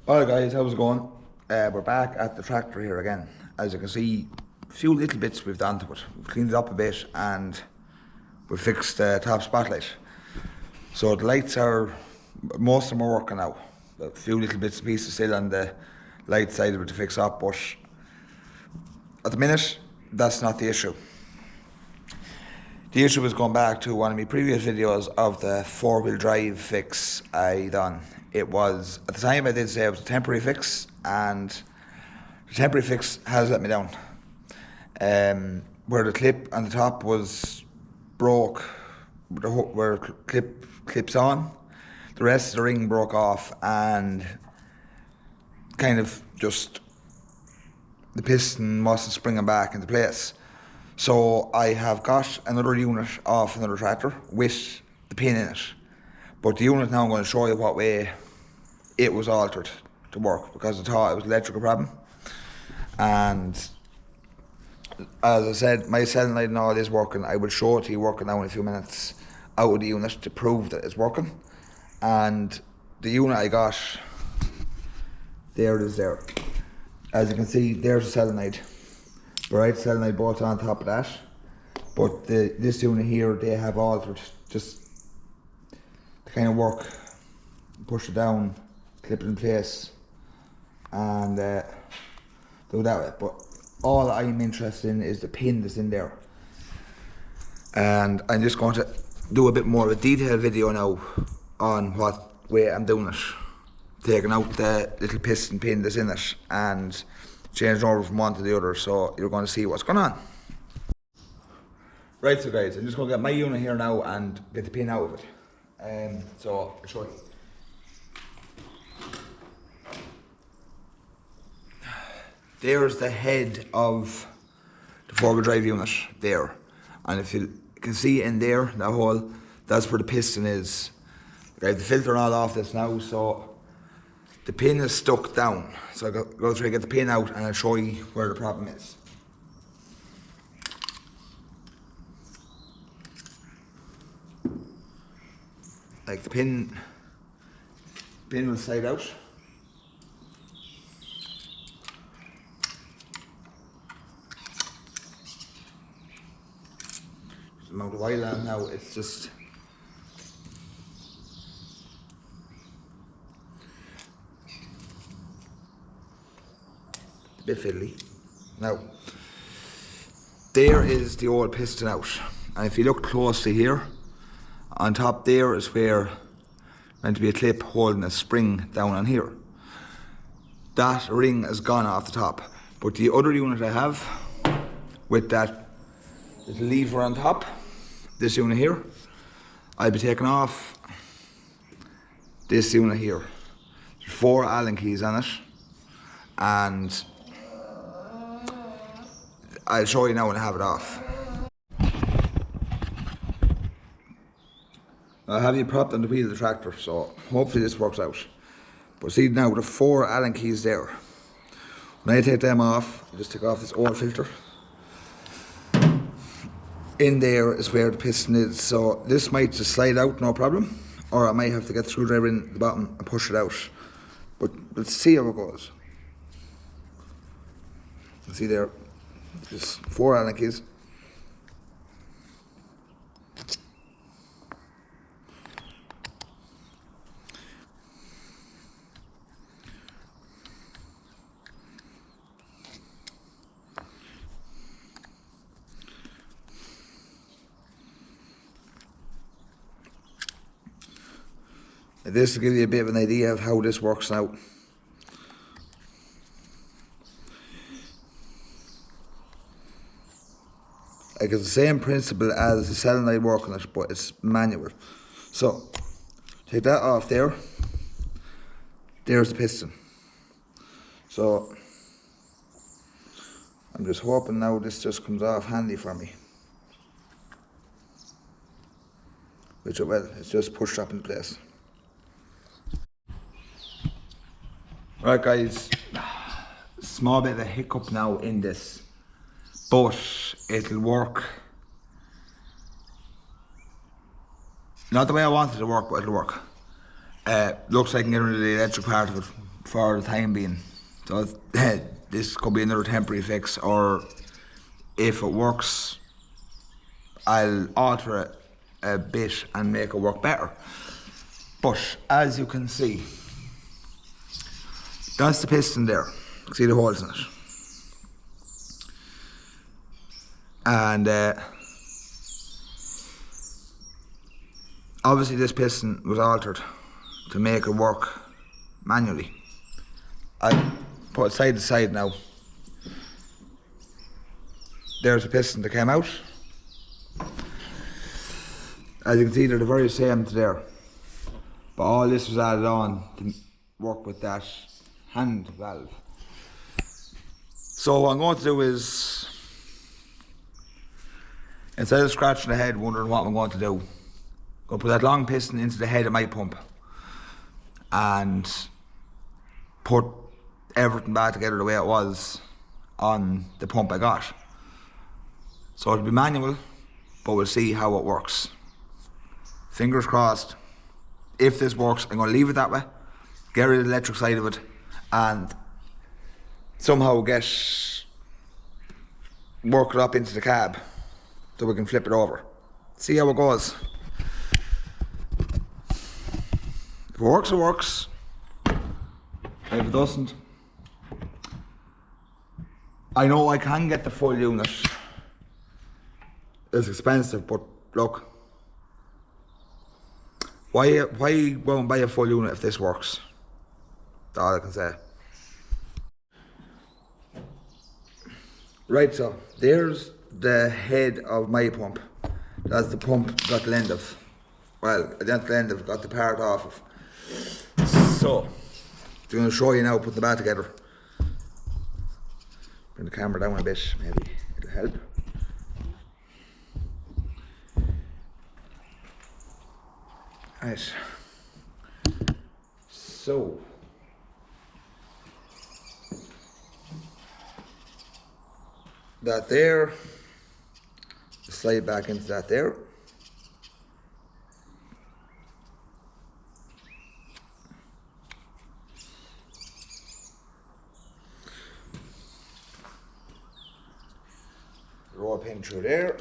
Alright guys, how's it going? We're back at the tractor here again. As you can see, a few little bits we've done to it. We've cleaned it up a bit and we've fixed the top spotlight. So the lights are, most of them are working now. A few little bits and pieces still on the light side of it to fix up, but at the minute, that's not the issue. The issue was going back to one of my previous videos of the 4-wheel drive fix I done. It was, at the time I did say it was a temporary fix, and the temporary fix has let me down. Where the clip on the top was broke, where clips on, the rest of the ring broke off and kind of just the piston wasn't springing back into place. So I have got another unit off another tractor with the pin in it. But the unit now I'm going to show you what way it was altered to work, because I thought it was an electrical problem. And as I said, my solenoid and all is working. I will show it to you working now in a few minutes out of the unit to prove that it's working. And the unit I got, there it is there. As you can see, there's the solenoid. The right solenoid bolts on top of that. But this unit here, they have altered just to kind of work. Push it down, clip it in place, and do that way. But all I'm interested in is the pin that's in there. And I'm just going to do a bit more of a detailed video now on what way I'm doing it. Taking out the little piston pin that's in it and changing over from one to the other, so you're going to see what's going on. Right, so guys, I'm just going to get my unit here now and get the pin out of it. So I'll show you. There's the head of the 4-wheel drive unit there, and if you can see in there, that hole, that's where the piston is. I have the filter all off this now, so the pin is stuck down. So I'll go through and get the pin out and I'll show you where the problem is. Like the pin will slide out. There's the amount of oil on now, it's just a bit fiddly. Now, there is the old piston out, and if you look closely here, on top there is where meant to be a clip holding a spring down on here. That ring has gone off the top, but the other unit I have with that little lever on top, this unit here, I'll be taking off this unit here. There's 4 Allen keys on it, and I'll show you now when I have it off. I have you propped on the wheel of the tractor, so hopefully this works out. But see now, the 4 Allen keys there. When I take them off, I just take off this oil filter. In there is where the piston is, so this might just slide out, no problem. Or I might have to get the screwdriver in the bottom and push it out. But let's see how it goes. See there, there's 4 Allen keys. This will give you a bit of an idea of how this works now. Like it's the same principle as the solenoid work on it, but it's manual. So, take that off there. There's the piston. So, I'm just hoping now this just comes off handy for me. Which it will, it's just pushed up in place. Right guys, small bit of a hiccup now in this, but it'll work. Not the way I wanted it to work, but it'll work. Looks like I can get rid of the electric part of it for the time being. So this could be another temporary fix, or if it works, I'll alter it a bit and make it work better. But as you can see, that's the piston there. See the holes in it. And obviously this piston was altered to make it work manually. I'll put it side to side now. There's a piston that came out. As you can see, they're the very same to there. But all this was added on to work with that hand valve. So what I'm going to do is, instead of scratching the head wondering what I'm going to do, I'm going to put that long piston into the head of my pump and put everything back together the way it was on the pump I got. So it'll be manual, but we'll see how it works. Fingers crossed. If this works, I'm going to leave it that way, get rid of the electric side of it, and somehow work it up into the cab so we can flip it over. See how it goes. If it works, it works. If it doesn't, I know I can get the full unit. It's expensive, but look, why go and buy a full unit if this works? That's all I can say. Right, so there's the head of my pump. That's the pump got the end of. Well, I didn't the end of, got the part off of. So, I'm going to show you now putting the back together. Bring the camera down a bit, maybe it'll help. Right. So, that there, slide back into that there. Roll a pin through there.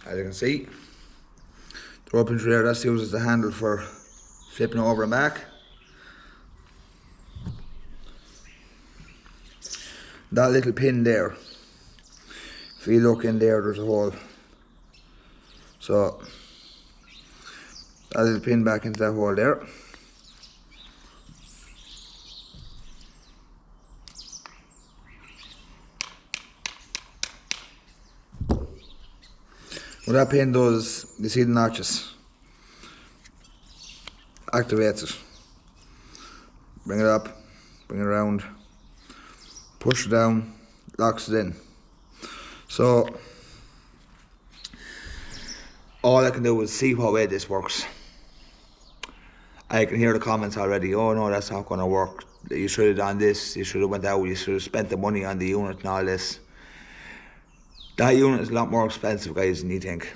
As you can see, the rope through there, that's used as the handle for flipping it over and back. That little pin there, if you look in there, there's a hole. So, that little pin back into that hole there. What that pin does, you see the notches, activates it. Bring it up, bring it around, push it down, locks it in. So, all I can do is see what way this works. I can hear the comments already, oh no, that's not going to work. You should have done this, you should have went out, you should have spent the money on the unit and all this. That unit is a lot more expensive, guys, than you think.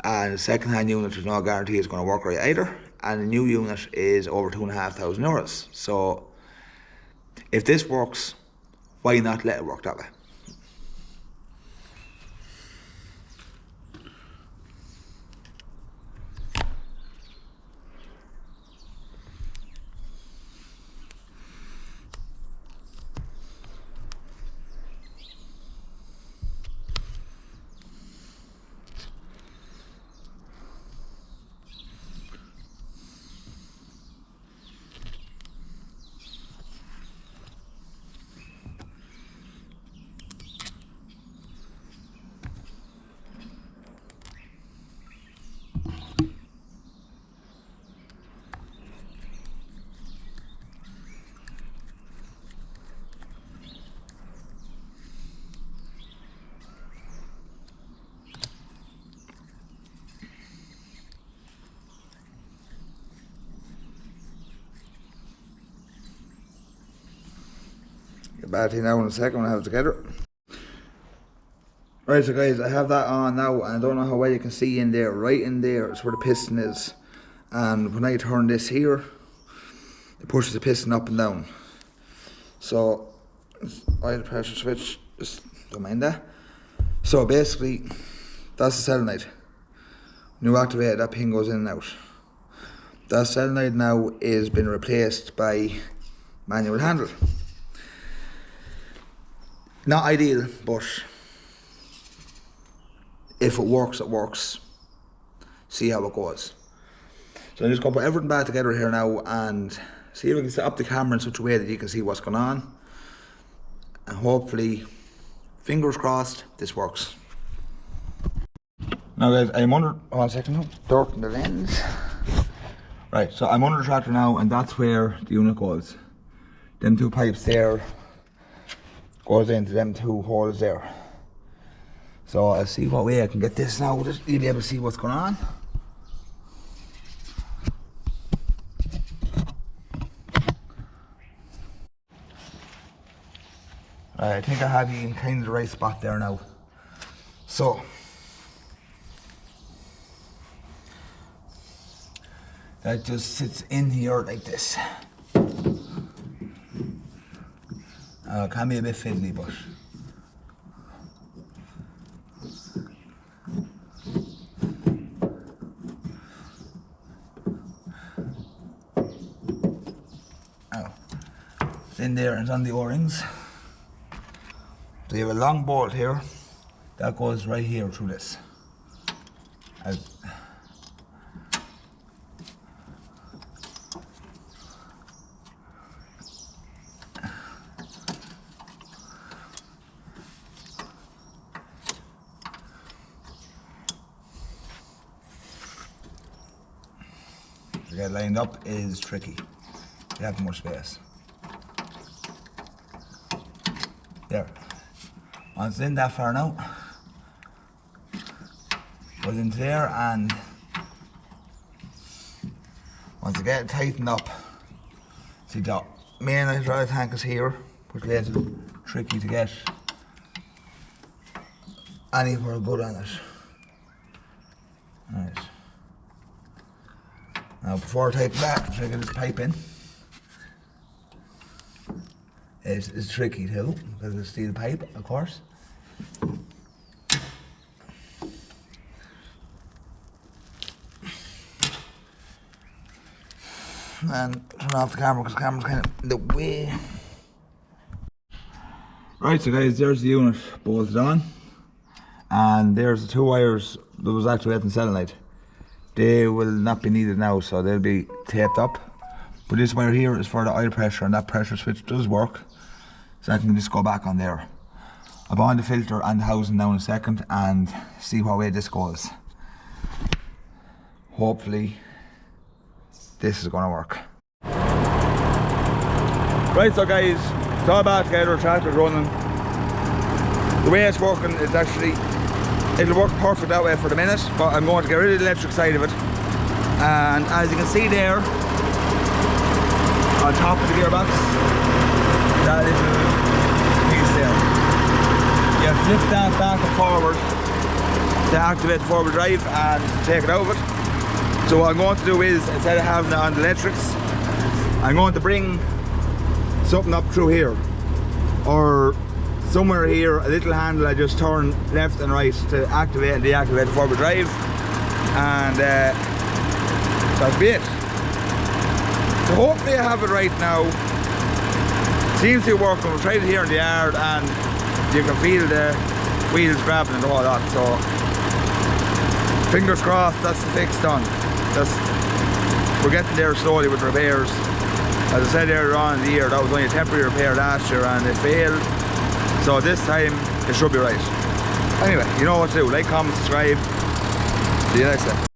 And a second-hand unit, there's no guarantee it's going to work right either. And a new unit is over €2,500. So, if this works, why not let it work that way? battery now in a second when I have it together. Right, so guys, I have that on now, and I don't know how well you can see in there. Right in there is where the piston is. And when I turn this here, it pushes the piston up and down. So, oil pressure switch, just don't mind that. So basically, that's the solenoid. When you activate it, that pin goes in and out. That solenoid now is been replaced by manual handle. Not ideal, but if it works, it works. See how it goes. So I'm just going to put everything back together here now and see if we can set up the camera in such a way that you can see what's going on. And hopefully, fingers crossed, this works. Now guys, I'm under, one second now, dirt in the lens. Right, so I'm under the tractor now, and that's where the unit goes. Them two pipes there goes into them two holes there. So I'll see what way I can get this now, just you'll be able to see what's going on. Right, I think I have you in kind of the right spot there now. So that just sits in here like this. It can be a bit fiddly, but it's in there and it's on the O-rings. So you have a long bolt here that goes right here through this. To get lined up is tricky. You have more space. There. Once it's in that far now, goes into there, and once you get it tightened up, see the main hydraulic tank is here, which makes it tricky to get anywhere good on it. Right. Now before I tighten that, I'm trying to get this pipe in. It's tricky too, because it's steel pipe, of course. And turn off the camera because the camera's kind of in the way. Right, so guys, there's the unit bolted on. And there's the two wires that was activating the solenoid. They will not be needed now, so they'll be taped up. But this wire here is for the oil pressure, and that pressure switch does work. So I can just go back on there. I'll bind the filter and the housing now in a second and see what way this goes. Hopefully this is going to work. Right, so guys, it's all back together, tractor's running. The way it's working is actually, it'll work perfect that way for the minute, but I'm going to get rid of the electric side of it. And as you can see there, on top of the gearbox, that little piece there. You flip that back and forward to activate the forward drive and take it out of it. So what I'm going to do is, instead of having it on the electrics, I'm going to bring something up through here, or somewhere here, a little handle. I just turn left and right to activate and deactivate the forward drive, and that'll be it. So hopefully I have it right now. Seems to be working. We've tried it here in the yard and you can feel the wheels grabbing and all that, so fingers crossed that's the fix done. We're getting there slowly with repairs. As I said earlier on in the year, that was only a temporary repair last year and it failed. So this time it should be right. Anyway, you know what to do. Like, comment, subscribe. See you next time.